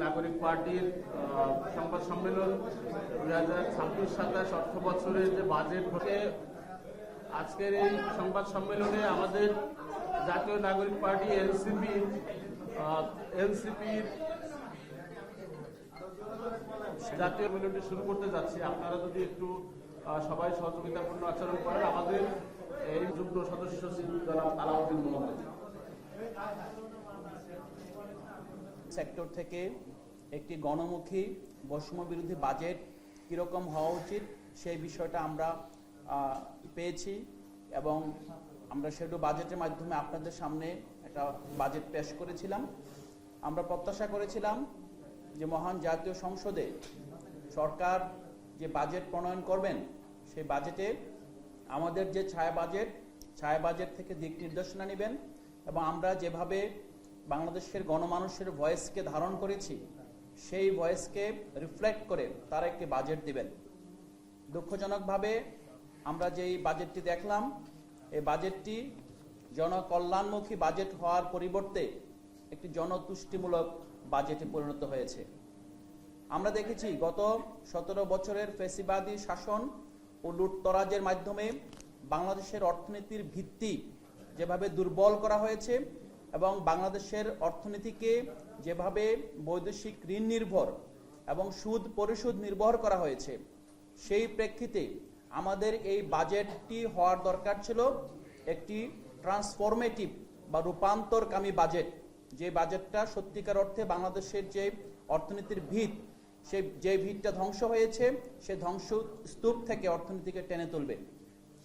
নাগরিক পার্টির সংবাদ সম্মেলন 2026-27 অর্থ বছরের যে বাজেট হচ্ছে, আজকের এই সংবাদ সম্মেলনে আমাদের জাতীয় নাগরিক পার্টি এনসিপির জাতীয় সম্মেলনটি শুরু করতে যাচ্ছি। আপনারা যদি একটু সবাই সহযোগিতাপূর্ণ আচরণ করেন। আমাদের এই যুগ্ম সদস্য জনাব আলাউদ্দিন মোহাম্মদ। সেক্টর থেকে একটি গণমুখী বৈষম্য বিরোধী বাজেট কীরকম হওয়া উচিত সেই বিষয়টা আমরা পেয়েছি এবং আমরা সেটা বাজেটের মাধ্যমে আপনাদের সামনে একটা বাজেট পেশ করেছিলাম। আমরা প্রত্যাশা করেছিলাম যে মহান জাতীয় সংসদে সরকার যে বাজেট প্রণয়ন করবেন সেই বাজেটে আমাদের যে ছায়া বাজেট থেকে দিক নির্দেশনা নেবেন এবং আমরা যেভাবে বাংলাদেশের গণমানুষের ভয়েসকে ধারণ করেছি সেই ভয়েসকে রিফ্লেক্ট করে তারা একটি বাজেট দিবেন। দুঃখজনকভাবে আমরা যেই বাজেটটি দেখলাম এই বাজেটটি জনকল্যাণমুখী বাজেট হওয়ার পরিবর্তে একটি জনতুষ্টিমূলক বাজেটে পরিণত হয়েছে। আমরা দেখেছি গত 17 বছরের ফ্যাসিবাদী শাসন ও লুটতরাজের মাধ্যমে বাংলাদেশের অর্থনীতির ভিত্তি যেভাবে দুর্বল করা হয়েছে এবং বাংলাদেশের অর্থনীতিকে যেভাবে বৈদেশিক ঋণ নির্ভর এবং সুদ পরিশোধ নির্ভর করা হয়েছে, সেই প্রেক্ষিতে আমাদের এই বাজেটটি হওয়ার দরকার ছিল একটি ট্রান্সফরমেটিভ বা রূপান্তরকামী বাজেট, যে বাজেটটা সত্যিকার অর্থে বাংলাদেশের যে অর্থনীতির ভিত, যে ভিতটা ধ্বংস হয়েছে সে ধ্বংস স্তূপ থেকে অর্থনীতিকে টেনে তুলবে।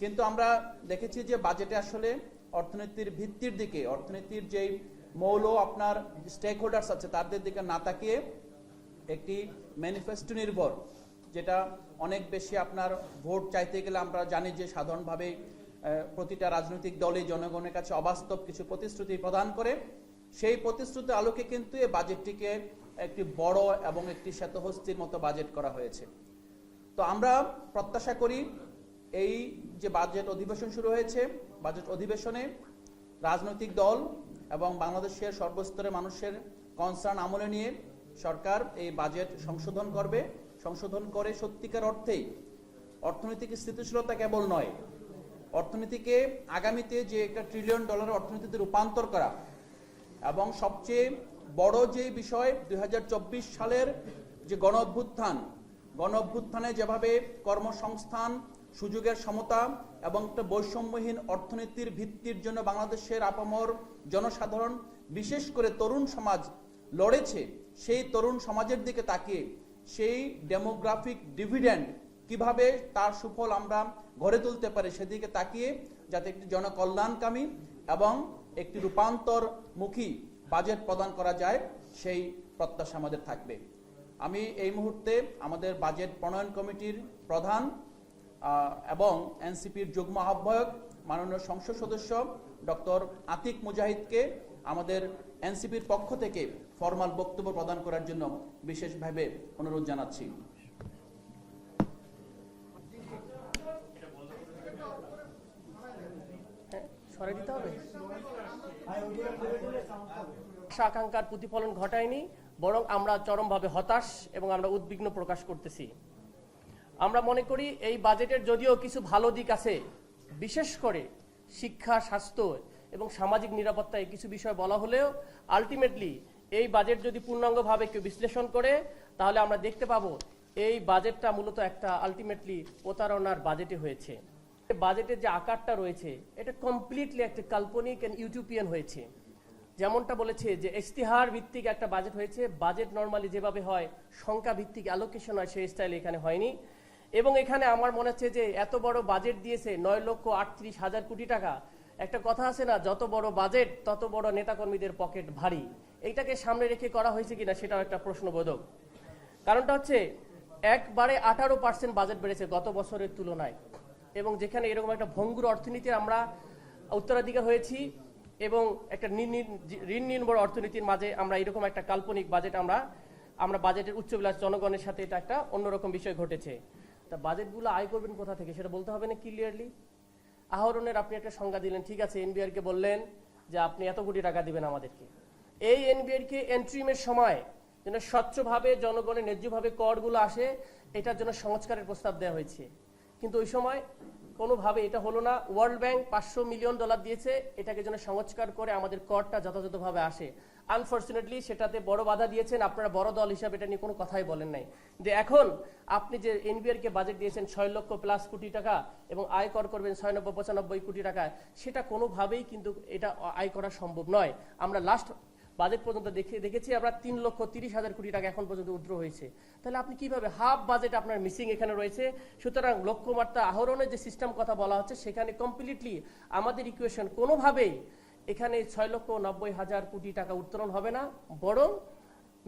কিন্তু আমরা দেখেছি যে বাজেটে আসলে অর্থনীতির ভিত্তির দিকে, অর্থনীতির যেই মৌল আপনার স্টেক হোল্ডার্স আছে তাদের দিকে না তাকিয়ে একটি ম্যানিফেস্টো নির্ভর, যেটা অনেক বেশি আপনার ভোট চাইতে গেলে আমরা জানি যে সাধারণভাবে প্রতিটা রাজনৈতিক দলই জনগণের কাছে অবাস্তব কিছু প্রতিশ্রুতি প্রদান করে, সেই প্রতিশ্রুতির আলোকে কিন্তু এই বাজেটটিকে একটি বড় এবং একটি শ্বেতহস্তির মতো বাজেট করা হয়েছে। তো আমরা প্রত্যাশা করি এই যে বাজেট অধিবেশন শুরু হয়েছে, বাজেট অধিবেশনে রাজনৈতিক দল এবং বাংলাদেশের সর্বস্তরের মানুষের কনসার্ন আমলে নিয়ে সরকার এই বাজেট সংশোধন করবে। সংশোধন করে সত্যিকার অর্থেই অর্থনৈতিক স্থিতিশীলতা কেবল নয়, অর্থনীতিকে আগামীতে যে একটা $1 ট্রিলিয়ন অর্থনীতিতে রূপান্তর করা এবং সবচেয়ে বড় যে বিষয় 2024 সালের যে গণ অভ্যুত্থানে যেভাবে কর্মসংস্থান, সুযোগের সমতা এবং একটা বৈষম্যহীন অর্থনীতির ভিত্তির জন্য বাংলাদেশের আপামর জনসাধারণ বিশেষ করে তরুণ সমাজ লড়েছে, সেই তরুণ সমাজের দিকে তাকিয়ে সেই ডেমোগ্রাফিক ডিভিডেন্ড কিভাবে তার সুফল আমরা গড়ে তুলতে পারি সেদিকে তাকিয়ে যাতে একটি জনকল্যাণকামী এবং একটি রূপান্তরমুখী বাজেট প্রদান করা যায় সেই প্রত্যাশা আমাদের থাকবে। আমি এই মুহূর্তে আমাদের বাজেট প্রণয়ন কমিটির প্রধান এবং এনসিপির যুগ্ম আহ্বায়ক মাননীয় সংসদ সদস্য ডক্টর আতিক মুজাহিদকে আমাদের এনসিপির পক্ষ থেকে ফরমাল বক্তব্য প্রদান করার জন্য বিশেষভাবে অনুরোধ জানাচ্ছি। আকাঙ্ক্ষার প্রতিফলন ঘটায়নি, বরং আমরা চরমভাবে হতাশ এবং আমরা উদ্বিগ্ন প্রকাশ করতেছি। আমরা মনে করি এই বাজেটের যদিও কিছু ভালো দিক আছে, বিশেষ করে শিক্ষা, স্বাস্থ্য এবং সামাজিক নিরাপত্তায় কিছু বিষয় বলা হলেও আলটিমেটলি এই বাজেট যদি পূর্ণাঙ্গভাবে কেউ বিশ্লেষণ করে তাহলে আমরা দেখতে পাবো এই বাজেটটা মূলত একটা আলটিমেটলি প্রতারণার বাজেটে হয়েছে। বাজেটের যে আকারটা রয়েছে এটা কমপ্লিটলি একটা কাল্পনিক এন্ড ইউটোপিয়ান হয়েছে। যেমনটা বলেছে যে ইশতেহার ভিত্তিক একটা বাজেট হয়েছে। বাজেট নর্মালি যেভাবে হয় সংখ্যা ভিত্তিক অ্যালোকেশন হয় সেই স্টাইলে এখানে হয়নি। এবং এখানে আমার মনে হচ্ছে যে এত বড় বাজেট দিয়েছে 9,38,000 কোটি টাকা। একটা কথা আছে না, যত বড় বাজেট তত বড় নেতাকর্মীদের পকেট ভারী। এইটাকে সামনে রেখে করা হয়েছে কিনা সেটাও একটা প্রশ্নবোধক। কারণটা হচ্ছে একবারে 18% বাজেট বেড়েছে গত বছরের তুলনায়, এবং যেখানে এরকম একটা ভঙ্গুর অর্থনীতির আমরা উত্তরাধিকার হয়েছি এবং একটা ঋণ নির্ভর অর্থনীতির মাঝে আমরা এরকম একটা কাল্পনিক বাজেট আমরা বাজেটের উচ্চবিলাস জনগণের সাথে এটা একটা অন্যরকম বিষয় ঘটেছে। তা বাজেটগুলো আয় করবেন কোথা থেকে সেটা বলতে হবে না ক্লিয়ারলি। আহরণের আপনি একটা সংজ্ঞা দিলেন, ঠিক আছে, এনবিআরকে বললেন যে আপনি এত কোটি টাকা দিবেন আমাদেরকে। এই এনবিআরকে এন্ট্রিমের সময় যেন স্বচ্ছভাবে জনগণের ন্যায্যভাবে করগুলো আসে, এটার জন্য সংস্কারের প্রস্তাব দেওয়া হয়েছে। কিন্তু ওই সময় কোনোভাবে এটা হলো না। ওয়ার্ল্ড ব্যাংক $500 মিলিয়ন দিয়েছে এটাকে যেন সংস্কার করে আমাদের করটা যথাযথভাবে আসে। আনফর্চুনেটলি সেটাতে বড় বাধা দিয়েছেন আপনারা, বড় দল হিসাবে এটা নিয়ে কোনো কথাই বলেন নাই। যে এখন আপনি যে এনবিআর কে বাজেট দিয়েছেন 6 লক্ষ প্লাস কোটি টাকা এবং আয় কর করবেন 96-95 কোটি টাকা, সেটা কোনোভাবেই কিন্তু এটা আয় করা সম্ভব নয়। আমরা লাস্ট বাজেট পর্যন্ত দেখেছি আমরা 3,30,000 কোটি টাকা এখন পর্যন্ত উদ্র হয়েছে। তাহলে আপনি কিভাবে হাফ বাজেট আপনার মিসিং এখানে রয়েছে। সুতরাং লক্ষ্যমাত্রা আহরণের যে সিস্টেম কথা বলা হচ্ছে সেখানে কমপ্লিটলি আমাদের ইকুয়েশন কোনোভাবেই এখানে 6,90,000 কোটি টাকা উত্তোলন হবে না, বরং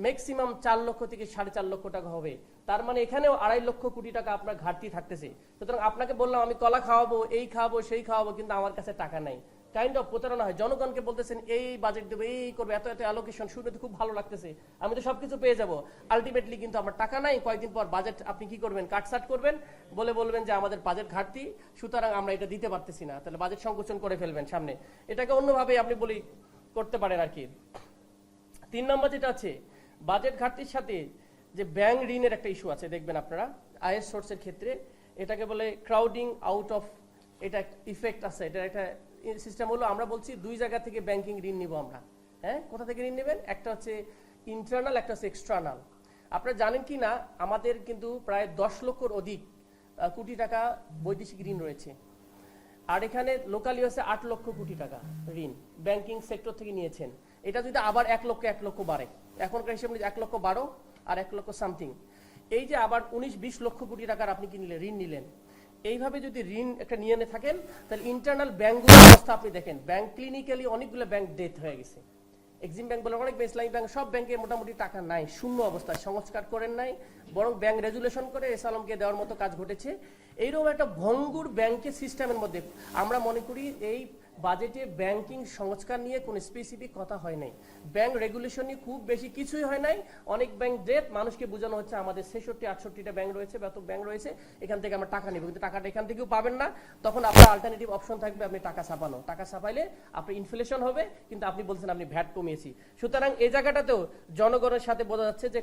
ম্যাক্সিমাম 4 লক্ষ থেকে 4.5 লক্ষ টাকা হবে। তার মানে এখানেও 2.5 লক্ষ কোটি টাকা আপনার ঘাটতি থাকতেছে। সুতরাং আপনাকে বললাম আমি কলা খাওয়াবো, এই খাওয়াবো, সেই খাওয়াবো, কিন্তু আমার কাছে টাকা নাই। কাইন্ড অফ প্রতারণা হয়। জনগণকে বলতেছেন এই বাজেট দেবো, এই করবো, এত এত অ্যালোকেশন, শুনে তো খুব ভালো লাগতেছে, আমি তো সবকিছু পেয়ে যাব। আলটিমেটলি কিন্তু আমার টাকা নাই। কয়েকদিন পর বাজেট আপনি কি করবেন, কাটসাট করবেন, বলবেন যে আমাদের বাজেট ঘাটতি, সুতরাং আমরা এটা দিতে পারতেছি না। তাহলে বাজেট সংকোচন করে ফেলবেন সামনে। এটাকে অন্যভাবে আপনি করতে পারেন আর কি। 3 নম্বর যেটা আছে, বাজেট ঘাটতির সাথে যে ব্যাংক ঋণের একটা ইস্যু আছে, দেখবেন আপনারা আয়ের সোর্সের ক্ষেত্রে এটাকে বলে ক্রাউডিং আউট অফ, এটা ইফেক্ট আছে। এটা একটা সিস্টেম হলো, আমরা বলছি 2 জায়গা থেকে ব্যাংকিং ঋণ নিব আমরা। হ্যাঁ, কোথা থেকে ঋণ নেবেন? একটা হচ্ছে ইন্টারনাল, একটা হচ্ছে এক্সটার্নাল। আপনারা জানেন কি না, আমাদের কিন্তু প্রায় 10 লক্ষর অধিক কোটি টাকা বৈদেশিক ঋণ রয়েছে। আর এখানে লোকালি হচ্ছে 8 লক্ষ কোটি টাকা ঋণ ব্যাংকিং সেক্টর থেকে নিয়েছেন। এটা যদি আবার 1 লক্ষ বাড়ে, এখনকার হিসেবে 1,12,000 আর 1 লক্ষ সামথিং, এই যে আবার 19-20 লক্ষ কোটি টাকার আপনি কি নিলেন, ঋণ নিলেন। এইভাবে যদি ঋণ একটা নিয়ে থাকেন, তাহলে ইন্টারনাল ব্যাংকগুলোর অবস্থা আপনি দেখেন। ব্যাংক ক্লিনিক্যালি অনেকগুলো ব্যাংক ডেথ হয়ে গেছে। এক্সিম ব্যাংক বলে অনেক, ইসলামিক ব্যাংক, সব ব্যাংকে মোটামুটি টাকা নাই, শূন্য অবস্থায়, সংস্কার করেন নাই, বরং ব্যাংক রেজুলেশন করে এসালমকে দেওয়ার মতো কাজ ঘটেছে। এইরকম একটা ভঙ্গুর ব্যাংকের সিস্টেমের মধ্যে আমরা মনে করি এই বাজেটে ব্যাংকিং সংস্কার নিয়ে কোনো স্পেসিফিক কথা হয় নাই। ব্যাংক রেগুলেশন নিয়ে খুব বেশি কিছুই হয় নাই। অনেক ব্যাংক ডেট, মানুষকে বোঝানো হচ্ছে আমাদের 66-68টা ব্যাংক রয়েছে, ব্যাপক ব্যাংক রয়েছে, এখান থেকে আমরা টাকা নেব, কিন্তু টাকাটা এখান থেকেও পাবেন না। তখন আপনার অল্টারনেটিভ অপশন থাকবে আপনি টাকা ছাপানো। টাকা ছাপাইলে আপনি ইনফ্লেশন হবে, কিন্তু আপনি বলছেন আপনি ভ্যাট কমিয়েছি। সুতরাং এই জায়গাটাতেও জনগণের সাথে বোঝা যাচ্ছে যে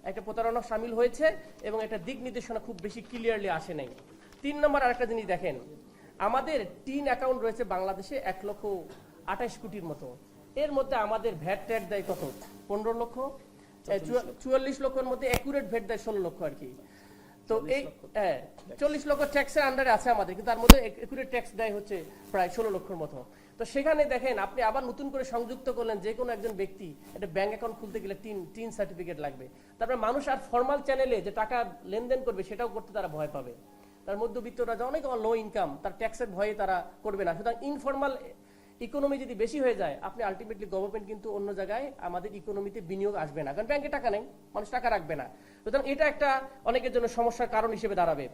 একটা প্রতারণা সামিল হয়েছে এবং একটা দিক নির্দেশনা খুব বেশি ক্লিয়ারলি আসে নাই। 3 নম্বর আরেকটা জিনিস দেখেন, আমাদের টিন অ্যাকাউন্ট রয়েছে বাংলাদেশে 1,28 কোটির মতো। এর মধ্যে আমাদের ভ্যাট ট্যাট দেয় কত, 15 লক্ষ, 44 লক্ষের মধ্যে অ্যাকুরেট ভ্যাট দেয় 16 লক্ষ আর কি। তো এই 40 লক্ষ ট্যাক্সের আন্ডারে আছে আমাদের, কিন্তু তার মধ্যে অ্যাকুরেট ট্যাক্স দেয় হচ্ছে প্রায় 16 লক্ষের মতো। তো সেখানে দেখেন আপনি আবার নতুন করে সংযুক্ত করলেন, যে কোনো একজন ব্যক্তি একটা ব্যাংক অ্যাকাউন্ট খুলতে গেলে টিন সার্টিফিকেট লাগবে। তারপরে মানুষ আর ফর্মাল চ্যানেলে যে টাকা লেনদেন করবে সেটাও করতে তারা ভয় পাবে। তার মধ্যবিত্তরা যে অনেক লো ইনকাম, তার ট্যাক্সের ভয়ে তারা করবে না। সুতরাং ইনফর্মাল ইকোনমি যদি বেশি হয়ে যায়, আপনি আলটিমেটলি গভর্নমেন্ট কিন্তু অন্য জায়গায় আমাদের ইকোনমিতে বিনিয়োগ আসবে না, কারণ ব্যাংকে টাকা নেই, মানুষ টাকা রাখবে না। সুতরাং এটা একটা অনেকের জন্য সমস্যার কারণ হিসেবে দাঁড়াবে।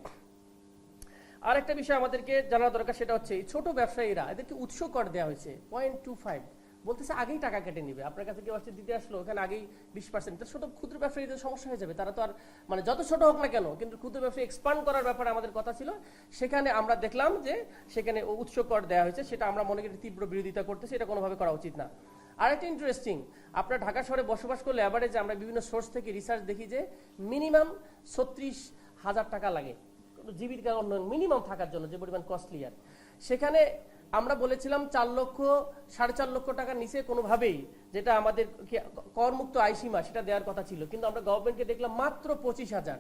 আর একটা বিষয় আমাদেরকে জানা দরকার, সেটা হচ্ছে ছোট ব্যবসায়ীরা, এদেরকে উৎস কর দেওয়া হয়েছে 0.25, বলতেছে আগেই টাকা কেটে নিবে। আপনার কাছে কেউ আসছে দিতে আসলো, ওখানে আগেই 20%। ছোট ক্ষুদ্র ব্যবসায়ীদের সমস্যা হয়ে যাবে। তারা তো আর মানে যত ছোট হোক না কেন, কিন্তু ক্ষুদ্র ব্যবসায়ী এক্সপান্ড করার ব্যাপারে আমাদের কথা ছিল। সেখানে আমরা দেখলাম যে সেখানে উৎস কর দেওয়া হয়েছে, সেটা আমরা মনে করি তীব্র বিরোধিতা করতেছি, এটা কোনোভাবে করা উচিত না। আরেকটা ইন্টারেস্টিং, আপনার ঢাকা শহরে বসবাস করলে অ্যাভারেজ আমরা বিভিন্ন সোর্স থেকে রিসার্চ দেখি যে মিনিমাম 36,000 টাকা লাগে জীবিকা উন্নয়ন মিনিমাম থাকার জন্য, যে পরিমাণ কস্টলি। আর সেখানে আমরা বলেছিলাম 4 লক্ষ 4.5 লক্ষ টাকার নিচে কোনোভাবেই, যেটা আমাদের করমুক্ত আয়সীমা, সেটা দেওয়ার কথা ছিল। কিন্তু আমরা গভর্নমেন্টকে দেখলাম মাত্র 25,000।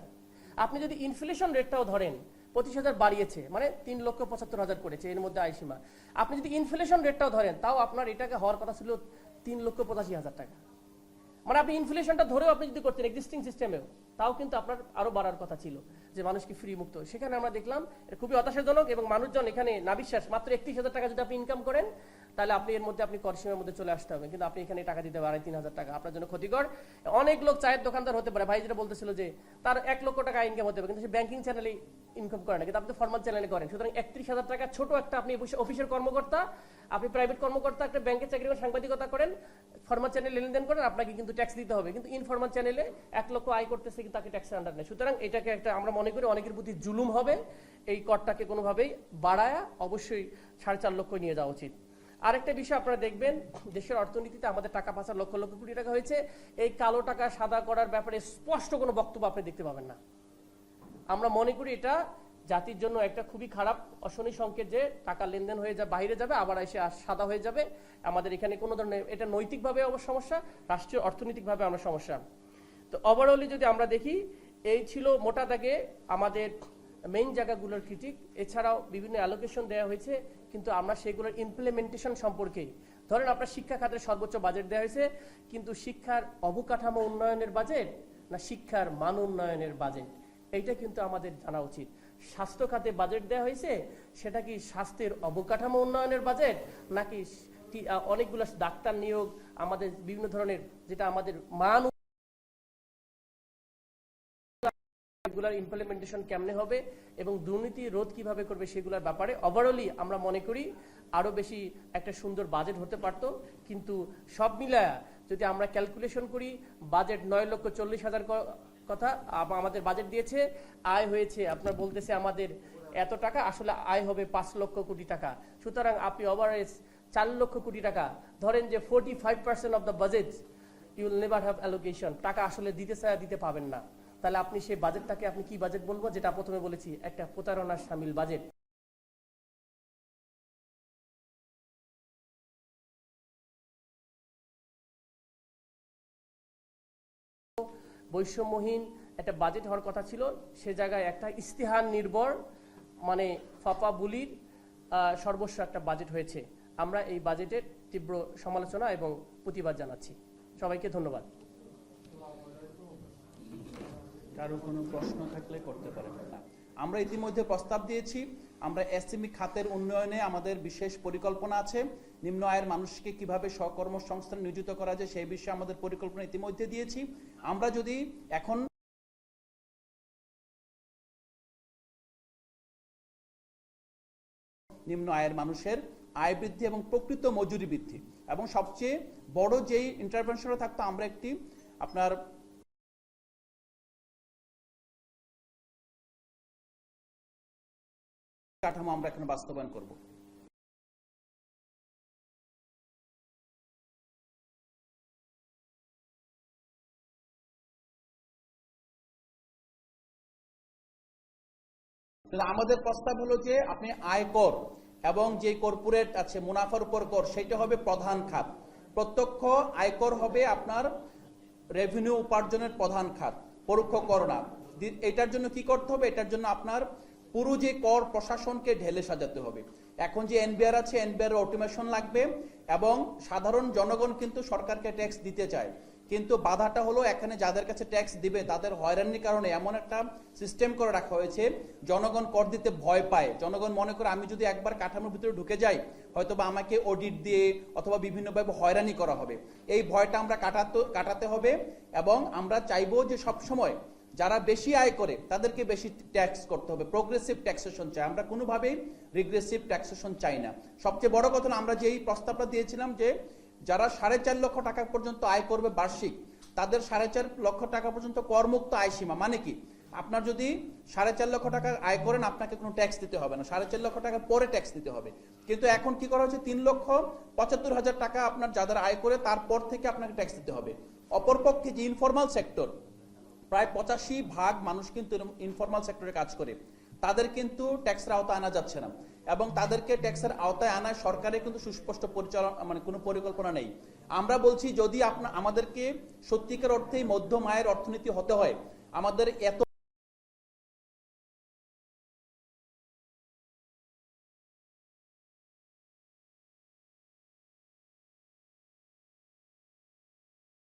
আপনি যদি ইনফ্লেশন রেটটাও ধরেন, 25,000 বাড়িয়েছে, মানে 3,75,000 করেছে এর মধ্যে আয়সীমা। আপনি যদি ইনফ্লেশন রেটটাও ধরেন, তাও আপনার এটাকে হওয়ার কথা ছিল 3,85,000 টাকা। মানে আপনি ইনফ্লেশনটা ধরেও আপনি যদি করতেন এক্সিস্টিং সিস্টেমেও, তাও কিন্তু আপনার আরো বাড়ার কথা ছিল, যে মানুষকে ফ্রি মুক্ত। সেখানে আমরা দেখলাম এটা খুবই হতাশাজনক, এবং মানুষজন এখানে না বিশ্বাস, মাত্র 31,000 টাকা যদি আপনি ইনকাম করেন, তাহলে আপনি এর মধ্যে আপনি করসীমার মধ্যে চলে আসতে হবে, কিন্তু আপনি এখানে টাকা দিতে 2,500-3,000 টাকা, আপনার জন্য ক্ষতিকর। অনেক লোক চায়ের দোকানদার হতে পারে, ভাই যেটা বলতেছিল যে তার 1 লক্ষ টাকা ইনকাম হতে হবে, কিন্তু সে ব্যাংকিং চ্যানেলে ইনকাম করে না, কিন্তু আপনি ফর্মাল চ্যানেলে করেন। সুতরাং 31,000 টাকা ছোট একটা, আপনি অফিসের কর্মকর্তা, আপনি প্রাইভেট কর্মকর্তা, একটা ব্যাংকের চাকরি করেন, সাংবাদিকতা করেন, ফর্মাল চ্যানেলে লেনদেন করেন, আপনাকে কিন্তু ট্যাক্স দিতে হবে। কিন্তু ইনফর্মাল চ্যানেলে 1 লক্ষ আয় করতেছে, কিন্তু তাকে ট্যাক্সের আন্ডার নেই। সুতরাং এটাকে একটা আমরা মনে করি অনেকের প্রতি জুলুম হবে, এই করটাকে কোনোভাবেই বাড়ায়া অবশ্যই 4.5 লক্ষ নিয়ে যাওয়া উচিত। আরেকটা বিষয় আপনারা দেখবেন, দেশের অর্থনীতিতে আমাদের টাকা পাচার লক্ষ লক্ষ কোটি টাকা হয়েছে। এই কালো টাকা সাদা করার ব্যাপারে স্পষ্ট কোনো বক্তব্য আপনি দেখতে পাবেন না। আমরা মনে করি এটা জাতির জন্য একটা খুবই খারাপ অশনি সংকেত যে টাকা লেনদেন হয়ে যাবে, বাইরে যাবে, আবার এসে সাদা হয়ে যাবে। আমাদের এখানে কোনো ধরনের এটা নৈতিকভাবে সমস্যা, রাষ্ট্রীয় অর্থনৈতিকভাবে আমরা সমস্যা। তো ওভারঅলি যদি আমরা দেখি, এই ছিল মোটা দাগে আমাদের মেইন জায়গাগুলোর ক্রিটিক। এছাড়াও বিভিন্ন অ্যালোকেশন দেওয়া হয়েছে, কিন্তু আমরা সেগুলোর ইমপ্লিমেন্টেশন সম্পর্কে, ধরেন আপনার শিক্ষা খাতের সর্বোচ্চ বাজেট দেওয়া হয়েছে, কিন্তু শিক্ষার অবকাঠামো উন্নয়নের বাজেট না শিক্ষার মান উন্নয়নের বাজেট, এইটা কিন্তু আমাদের জানা উচিত। স্বাস্থ্য খাতে বাজেট দেওয়া হয়েছে, সেটা কি স্বাস্থ্যের অবকাঠামো উন্নয়নের বাজেট, নাকি অনেকগুলো ডাক্তার নিয়োগ, আমাদের বিভিন্ন ধরনের যেটা আমাদের মান ইমপ্লিমেন্টেশন কেমনে হবে এবং দুর্নীতি রোধ কিভাবে করবে সেগুলোর ব্যাপারে ওভারঅলি আমরা মনে করি আরো বেশি একটা সুন্দর বাজেট হতে পারত। কিন্তু সব মিলায়া যদি আমরা ক্যালকুলেশন করি, বাজেট 9,40,000 কথা আমাদের বাজেট দিয়েছে, আয় হয়েছে আপনার বলতেছে আমাদের এত টাকা, আসলে আয় হবে 5 লক্ষ কোটি টাকা। সুতরাং আপনি ওভারেজ 4 লক্ষ কোটি টাকা ধরেন যে 45% of the budget you will never have allocation, টাকা আসলে দিতে পাবেন না। তাহলে আপনি সেই বাজেটটাকে আপনি কি বাজেট বলবো? যেটা প্রথমে বলেছি, একটা প্রতারণার শামিল বাজেট। বৈষম্যহীন একটা বাজেট হওয়ার কথা ছিল, সে জায়গায় একটা ইস্তেহার নির্ভর মানে ফাপা বুলির সর্বস্ব একটা বাজেট হয়েছে। আমরা এই বাজেটের তীব্র সমালোচনা এবং প্রতিবাদ জানাচ্ছি। সবাইকে ধন্যবাদ। কারো কোনো প্রশ্ন থাকলে করতে পারেন। আমরা ইতিমধ্যে প্রস্তাব দিয়েছি, আমরা এসএমই খাতের উন্নয়নে আমাদের বিশেষ পরিকল্পনা আছে। নিম্ন আয়ের মানুষকে কিভাবে স্বকর্মসংস্থানে নিয়োজিত করা যায় সেই বিষয়ে আমাদের পরিকল্পনা ইতিমধ্যে দিয়েছি। আমরা যদি এখন নিম্ন আয়ের মানুষের আয় বৃদ্ধি এবং প্রকৃত মজুরি বৃদ্ধি, এবং সবচেয়ে বড় যেই ইন্টারভেনশনটা থাকতো, আমরা একটি আপনার কাঠামো আমরা এখানে বাস্তবায়ন করব। আমাদের প্রস্তাব হলো যে আপনি আয়কর এবং যে কর্পোরেট আছে মুনাফার উপর কর, সেটা হবে প্রধান খাত। প্রত্যক্ষ আয়কর হবে আপনার রেভিনিউ উপার্জনের প্রধান খাত, পরোক্ষ কর না। এটার জন্য কি করতে হবে? এটার জন্য আপনার পুরো যে কর প্রশাসনকে ঢেলে সাজাতে হবে। এখন যে এনবিআর আছে, এনবিআর অটোমেশন লাগবে, এবং সাধারণ জনগণ কিন্তু সরকারকে ট্যাক্স দিতে চায়, কিন্তু বাধাটা হলো এখানে যাদের কাছে ট্যাক্স দিবে তাদের হয়রানির কারণে এমন একটা সিস্টেম করে রাখা হয়েছে, জনগণ কর দিতে ভয় পায়। জনগণ মনে করে আমি যদি একবার কাঠামোর ভিতরে ঢুকে যাই, হয়তোবা আমাকে অডিট দিয়ে অথবা বিভিন্নভাবে হয়রানি করা হবে। এই ভয়টা আমরা কাটাতে হবে, এবং আমরা চাইবো যে সবসময় যারা বেশি আয় করে তাদেরকে বেশি ট্যাক্স করতে হবে। প্রোগ্রেসিভ ট্যাক্সেশন চাই, আমরা কোনোভাবেই রিগ্রেসিভ ট্যাক্সেশন চাই না। সবচেয়ে বড় কথা, আমরা যেই প্রস্তাবটা দিয়েছিলাম যে যারা 4.5 লক্ষ টাকা পর্যন্ত আয় করবে বার্ষিক, তাদের 4.5 লক্ষ টাকা পর্যন্ত করমুক্ত আয় সীমা। মানে কি, আপনার যদি 4.5 লক্ষ টাকা আয় করেন আপনাকে কোনো ট্যাক্স দিতে হবে না, 4.5 লক্ষ টাকা পরে ট্যাক্স দিতে হবে। কিন্তু এখন কি করা হচ্ছে, 3,75,000 টাকা আপনার যাদের আয় করে তারপর থেকে আপনাকে ট্যাক্স দিতে হবে। অপরপক্ষে যে ইনফরমাল সেক্টর, প্রায় 85% মানুষ কিন্তু ইনফরমাল সেক্টরে কাজ করে, তাদের কিন্তু ট্যাক্সের আওতায় আনা যাচ্ছে না, এবং তাদেরকে ট্যাক্সের আওতায় আনায় সরকারের কিন্তু সুস্পষ্ট পরিচালনা মানে কোনো পরিকল্পনা নেই। আমরা বলছি যদি আমাদেরকে সত্যিকার অর্থেই মধ্যম আয়ের অর্থনীতি হতে হয়, আমাদের এত